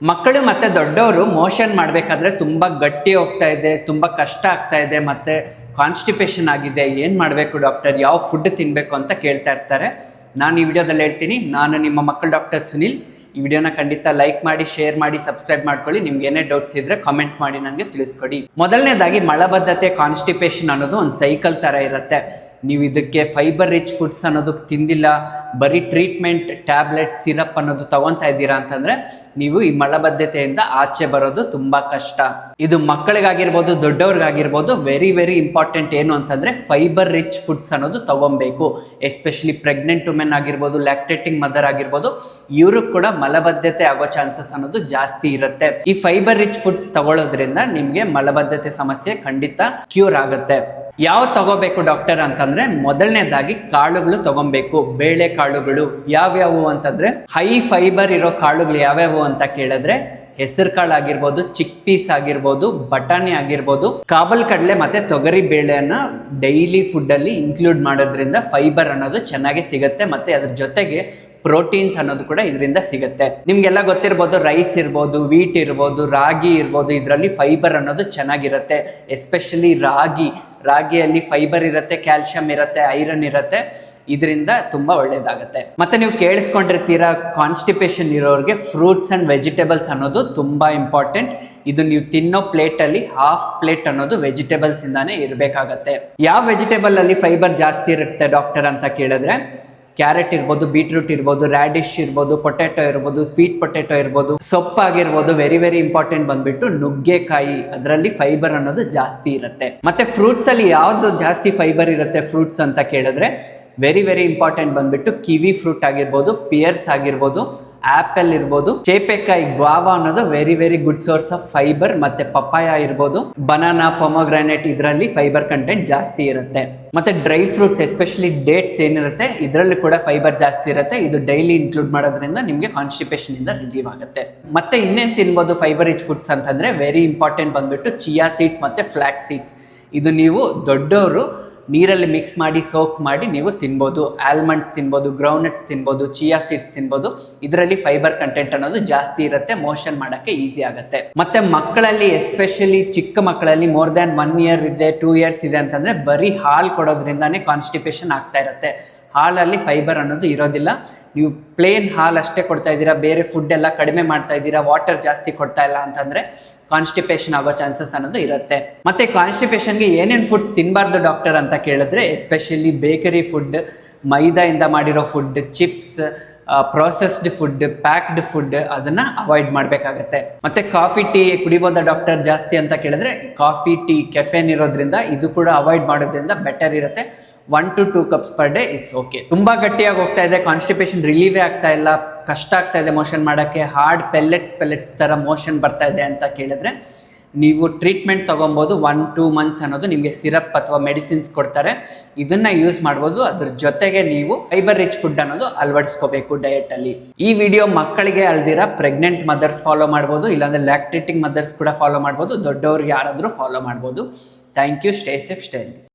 ಮಕ್ಕಳು ಮತ್ತೆ ದೊಡ್ಡವರು ಮೋಷನ್ ಮಾಡಬೇಕಾದ್ರೆ ತುಂಬ ಗಟ್ಟಿ ಹೋಗ್ತಾ ಇದೆ, ತುಂಬ ಕಷ್ಟ ಆಗ್ತಾ ಇದೆ, ಮತ್ತೆ ಕಾನ್ಸ್ಟಿಪೇಷನ್ ಆಗಿದೆ, ಏನು ಮಾಡಬೇಕು ಡಾಕ್ಟರ್, ಯಾವ ಫುಡ್ ತಿನ್ನಬೇಕು ಅಂತ ಕೇಳ್ತಾ ಇರ್ತಾರೆ. ನಾನು ಈ ವಿಡಿಯೋದಲ್ಲಿ ಹೇಳ್ತೀನಿ. ನಾನು ನಿಮ್ಮ ಮಕ್ಕಳ ಡಾಕ್ಟರ್ ಸುನಿಲ್. ಈ ವಿಡಿಯೋನ ಖಂಡಿತ ಲೈಕ್ ಮಾಡಿ, ಶೇರ್ ಮಾಡಿ, ಸಬ್ಸ್ಕ್ರೈಬ್ ಮಾಡ್ಕೊಳ್ಳಿ. ನಿಮ್ಗೆ ಏನೇ ಡೌಟ್ಸ್ ಇದ್ರೆ ಕಾಮೆಂಟ್ ಮಾಡಿ ನನಗೆ ತಿಳಿಸ್ಕೊಡಿ. ಮೊದಲನೇದಾಗಿ ಮಲಬದ್ಧತೆ, ಕಾನ್ಸ್ಟಿಪೇಷನ್ ಅನ್ನೋದು ಒಂದು ಸೈಕಲ್ ಥರ ಇರುತ್ತೆ. ನೀವು ಇದಕ್ಕೆ ಫೈಬರ್ ರಿಚ್ ಫುಡ್ಸ್ ಅನ್ನೋದು ತಿಂದಿಲ್ಲ, ಬರೀ ಟ್ರೀಟ್ಮೆಂಟ್, ಟ್ಯಾಬ್ಲೆಟ್, ಸಿರಪ್ ಅನ್ನೋದು ತಗೊತಾ ಇದ್ದೀರಾ ಅಂತಂದ್ರೆ ನೀವು ಈ ಮಲಬದ್ಧತೆಯಿಂದ ಆಚೆ ಬರೋದು ತುಂಬಾ ಕಷ್ಟ. ಇದು ಮಕ್ಕಳಿಗಾಗಿರ್ಬೋದು, ದೊಡ್ಡವ್ರಿಗಾಗಿರ್ಬೋದು, ವೆರಿ ವೆರಿ ಇಂಪಾರ್ಟೆಂಟ್. ಏನು ಅಂತಂದ್ರೆ ಫೈಬರ್ ರಿಚ್ ಫುಡ್ಸ್ ಅನ್ನೋದು ತಗೊಬೇಕು. ಎಸ್ಪೆಷಲಿ ಪ್ರೆಗ್ನೆಂಟ್ ವುಮೆನ್ ಆಗಿರ್ಬೋದು, ಲ್ಯಾಕ್ಟೇಟಿಂಗ್ ಮದರ್ ಆಗಿರ್ಬೋದು, ಇವರು ಕೂಡ ಮಲಬದ್ಧತೆ ಆಗೋ ಚಾನ್ಸಸ್ ಅನ್ನೋದು ಜಾಸ್ತಿ ಇರುತ್ತೆ. ಈ ಫೈಬರ್ ರಿಚ್ ಫುಡ್ಸ್ ತಗೊಳ್ಳೋದ್ರಿಂದ ನಿಮ್ಗೆ ಮಲಬದ್ಧತೆ ಸಮಸ್ಯೆ ಖಂಡಿತ ಕ್ಯೂರ್ ಆಗುತ್ತೆ. ಯಾವ ತಗೋಬೇಕು ಡಾಕ್ಟರ್ ಅಂತಂದ್ರೆ, ಮೊದಲನೇದಾಗಿ ಕಾಳುಗಳು ತಗೊಬೇಕು. ಬೇಳೆ ಕಾಳುಗಳು ಯಾವ್ಯಾವು ಅಂತಂದ್ರೆ, ಹೈ ಫೈಬರ್ ಇರೋ ಕಾಳುಗಳು ಯಾವ್ಯಾವು ಅಂತ ಕೇಳಿದ್ರೆ, ಹೆಸರು ಕಾಳು ಆಗಿರ್ಬೋದು, ಚಿಕ್ ಪೀಸ್ ಆಗಿರ್ಬೋದು, ಬಟಾಣಿ ಆಗಿರ್ಬೋದು, ಕಾಬಲ್ ಕಡಲೆ ಮತ್ತೆ ತೊಗರಿ ಬೇಳೆಯನ್ನ ಡೈಲಿ ಫುಡ್ ಅಲ್ಲಿ ಇನ್ಕ್ಲೂಡ್ ಮಾಡೋದ್ರಿಂದ ಫೈಬರ್ ಅನ್ನೋದು ಚೆನ್ನಾಗಿ ಸಿಗುತ್ತೆ. ಮತ್ತೆ ಅದ್ರ ಜೊತೆಗೆ ಪ್ರೋಟೀನ್ಸ್ ಅನ್ನೋದು ಕೂಡ ಇದರಿಂದ ಸಿಗುತ್ತೆ. ನಿಮ್ಗೆಲ್ಲ ಗೊತ್ತಿರ್ಬೋದು, ರೈಸ್ ಇರ್ಬೋದು, ವೀಟ್ ಇರ್ಬೋದು, ರಾಗಿ ಇರ್ಬೋದು, ಇದರಲ್ಲಿ ಫೈಬರ್ ಅನ್ನೋದು ಚೆನ್ನಾಗಿರುತ್ತೆ. ಎಸ್ಪೆಷಲಿ ರಾಗಿಯಲ್ಲಿ ಫೈಬರ್ ಇರುತ್ತೆ, ಕ್ಯಾಲ್ಸಿಯಂ ಇರುತ್ತೆ, ಐರನ್ ಇರುತ್ತೆ. ಇದರಿಂದ ತುಂಬಾ ಒಳ್ಳೇದಾಗುತ್ತೆ. ಮತ್ತೆ ನೀವು ಕೇಳಿಸ್ಕೊಂಡಿರ್ತೀರಾ, ಕಾನ್ಸ್ಟಿಪೇಷನ್ ಇರೋರಿಗೆ ಫ್ರೂಟ್ಸ್ ಅಂಡ್ ವೆಜಿಟೇಬಲ್ಸ್ ಅನ್ನೋದು ತುಂಬಾ ಇಂಪಾರ್ಟೆಂಟ್. ಇದು ನೀವು ತಿನ್ನೋ ಪ್ಲೇಟ್ ಅಲ್ಲಿ ಹಾಫ್ ಪ್ಲೇಟ್ ಅನ್ನೋದು ವೆಜಿಟೇಬಲ್ಸ್ ಇಂದಾನೇ ಇರಬೇಕಾಗತ್ತೆ. ಯಾವ ವೆಜಿಟೇಬಲ್ ಅಲ್ಲಿ ಫೈಬರ್ ಜಾಸ್ತಿ ಇರುತ್ತೆ ಡಾಕ್ಟರ್ ಅಂತ ಕೇಳಿದ್ರೆ, ಕ್ಯಾರೆಟ್ ಇರ್ಬೋದು, ಬೀಟ್ರೂಟ್ ಇರ್ಬೋದು, ರ್ಯಾಡಿಶ್ ಇರ್ಬೋದು, ಪೊಟ್ಯಾಟೊ ಇರ್ಬೋದು, ಸ್ವೀಟ್ ಪೊಟ್ಯಾಟೊ ಇರ್ಬೋದು, ಸೊಪ್ಪಾಗಿರ್ಬೋದು. ವೆರಿ ವೆರಿ ಇಂಪಾರ್ಟೆಂಟ್ ಬಂದ್ಬಿಟ್ಟು ನುಗ್ಗೆಕಾಯಿ, ಅದರಲ್ಲಿ ಫೈಬರ್ ಅನ್ನೋದು ಜಾಸ್ತಿ ಇರುತ್ತೆ. ಮತ್ತೆ ಫ್ರೂಟ್ಸ್ ಅಲ್ಲಿ ಯಾವ್ದು ಜಾಸ್ತಿ ಫೈಬರ್ ಇರುತ್ತೆ ಫ್ರೂಟ್ಸ್ ಅಂತ ಕೇಳಿದ್ರೆ, ವೆರಿ ವೆರಿ ಇಂಪಾರ್ಟೆಂಟ್ ಬಂದ್ಬಿಟ್ಟು ಕಿವಿ ಫ್ರೂಟ್ ಆಗಿರ್ಬೋದು, ಪಿಯರ್ಸ್ ಆಗಿರ್ಬೋದು, ಆಪಲ್ ಇರ್ಬೋದು, ಚೇಪೆಕಾಯಿ, ಗ್ವಾವಾ ಅನ್ನೋದು very very good source of fibre. ಮತ್ತೆ ಪಪ್ಪಾಯ ಇರ್ಬೋದು, ಬನಾನಾ, ಪೊಮೊಗ್ರಾನೇಟ್, ಇದರಲ್ಲಿ ಫೈಬರ್ ಕಂಟೆಂಟ್ ಜಾಸ್ತಿ ಇರುತ್ತೆ. ಮತ್ತೆ ಡ್ರೈ ಫ್ರೂಟ್ಸ್, ಎಸ್ಪೆಷಲಿ ಡೇಟ್ಸ್ ಏನಿರುತ್ತೆ, ಇದರಲ್ಲಿ ಕೂಡ ಫೈಬರ್ ಜಾಸ್ತಿ ಇರುತ್ತೆ. ಇದು ಡೈಲಿ ಇನ್ಕ್ಲೂಡ್ ಮಾಡೋದ್ರಿಂದ ನಿಮಗೆ ಕಾನ್ಸ್ಟಿಪೇಷನ್ ಇಂದ ರಿಲೀವ್ ಆಗುತ್ತೆ. ಮತ್ತೆ ಇನ್ನೇನು ತಿನ್ಬೋದು ಫೈಬರ್ ರಿಚ್ ಫುಡ್ಸ್ ಅಂತಂದ್ರೆ, ವೆರಿ ಇಂಪಾರ್ಟೆಂಟ್ ಬಂದ್ಬಿಟ್ಟು ಚಿಯಾ ಸೀಡ್ಸ್ ಮತ್ತೆ ಫ್ಲಾಕ್ ಸೀಡ್ಸ್. ಇದು ನೀವು ದೊಡ್ಡವರು ನೀರಲ್ಲಿ ಮಿಕ್ಸ್ ಮಾಡಿ ಸೋಕ್ ಮಾಡಿ ನೀವು ತಿನ್ಬೋದು. ಆಲ್ಮಂಡ್ಸ್ ತಿನ್ಬೋದು, ಗ್ರೌಂಡ್ನಟ್ಸ್ ತಿನ್ಬೋದು, ಚಿಯಾ ಸೀಡ್ಸ್ ತಿನ್ಬೋದು. ಇದರಲ್ಲಿ ಫೈಬರ್ ಕಂಟೆಂಟ್ ಅನ್ನೋದು ಜಾಸ್ತಿ ಇರುತ್ತೆ, ಮೋಷನ್ ಮಾಡೋಕ್ಕೆ ಈಸಿ ಆಗುತ್ತೆ. ಮತ್ತೆ ಮಕ್ಕಳಲ್ಲಿ, ಎಸ್ಪೆಷಲಿ ಚಿಕ್ಕ ಮಕ್ಕಳಲ್ಲಿ ಮೋರ್ ದ್ಯಾನ್ 1 year ಇದೆ, 2 years ಇದೆ ಅಂತಂದ್ರೆ ಬರೀ ಹಾಲು ಕೊಡೋದ್ರಿಂದಾನೇ ಕಾನ್ಸ್ಟಿಪೇಷನ್ ಆಗ್ತಾ ಇರುತ್ತೆ. ಹಾಲಲ್ಲಿ ಫೈಬರ್ ಅನ್ನೋದು ಇರೋದಿಲ್ಲ. ನೀವು ಪ್ಲೇನ್ ಹಾಲು ಅಷ್ಟೇ ಕೊಡ್ತಾ ಇದ್ದೀರಾ, ಬೇರೆ ಫುಡ್ ಎಲ್ಲ ಕಡಿಮೆ ಮಾಡ್ತಾ ಇದ್ದೀರಾ, ವಾಟರ್ ಜಾಸ್ತಿ ಕೊಡ್ತಾ ಇಲ್ಲ ಅಂತಂದ್ರೆ ಕಾನ್ಸ್ಟಿಪೇಷನ್ ಆಗೋ ಚಾನ್ಸಸ್ ಅನ್ನೋದು ಇರುತ್ತೆ. ಮತ್ತೆ ಕಾನ್ಸ್ಟಿಪೇಷನ್ಗೆ ಏನೇನು ಫುಡ್ಸ್ ತಿನ್ನಬಾರ್ದು ಡಾಕ್ಟರ್ ಅಂತ ಕೇಳಿದ್ರೆ, ಎಸ್ಪೆಷಲಿ ಬೇಕರಿ ಫುಡ್, ಮೈದಾಯಿಂದ ಮಾಡಿರೋ food, chips, processed food, packed food, ಅದನ್ನ ಅವಾಯ್ಡ್ ಮಾಡಬೇಕಾಗತ್ತೆ. ಮತ್ತೆ ಕಾಫಿ, ಟೀ ಕುಡಿಬೋದಾ ಡಾಕ್ಟರ್ ಜಾಸ್ತಿ ಅಂತ ಕೇಳಿದ್ರೆ, ಕಾಫಿ, ಟೀ ಕೆಫೆನ್ ಇರೋದ್ರಿಂದ ಇದು ಕೂಡ ಅವಾಯ್ಡ್ ಮಾಡೋದ್ರಿಂದ ಬೆಟರ್ ಇರುತ್ತೆ. 1 to 2 cups per day is okay. ತುಂಬಾ ಗಟ್ಟಿಯಾಗಿ ಹೋಗ್ತಾ ಇದೆ, ಕಾನ್ಸ್ಟಿಪೇಷನ್ ರಿಲೀವೇ ಆಗ್ತಾ ಇಲ್ಲ, ಕಷ್ಟ ಆಗ್ತಾ ಇದೆ ಮೋಷನ್ ಮಾಡೋಕ್ಕೆ, ಹಾರ್ಡ್ ಪೆಲ್ಲೆಟ್ಸ್ ಥರ ಮೋಷನ್ ಬರ್ತಾ ಇದೆ ಅಂತ ಕೇಳಿದ್ರೆ, ನೀವು ಟ್ರೀಟ್ಮೆಂಟ್ ತೊಗೊಬೋದು. 1-2 months ಅನ್ನೋದು ನಿಮಗೆ ಸಿರಪ್ ಅಥವಾ ಮೆಡಿಸಿನ್ಸ್ ಕೊಡ್ತಾರೆ, ಇದನ್ನ ಯೂಸ್ ಮಾಡ್ಬೋದು. ಅದ್ರ ಜೊತೆಗೆ ನೀವು ಫೈಬರ್ ರಿಚ್ ಫುಡ್ ಅನ್ನೋದು ಅಳವಡಿಸ್ಕೋಬೇಕು ಡಯಟಲ್ಲಿ. ಈ ವಿಡಿಯೋ ಮಕ್ಕಳಿಗೆ ಅಲ್ದಿರ ಪ್ರೆಗ್ನೆಂಟ್ ಮದರ್ಸ್ ಫಾಲೋ ಮಾಡ್ಬೋದು, ಇಲ್ಲಾಂದ್ರೆ ಲ್ಯಾಕ್ಟೇಟಿಂಗ್ ಮದರ್ಸ್ ಕೂಡ ಫಾಲೋ ಮಾಡ್ಬೋದು, ದೊಡ್ಡವ್ರಿಗೆ ಯಾರಾದರೂ ಫಾಲೋ ಮಾಡ್ಬೋದು. Thank you. Stay safe, stay healthy.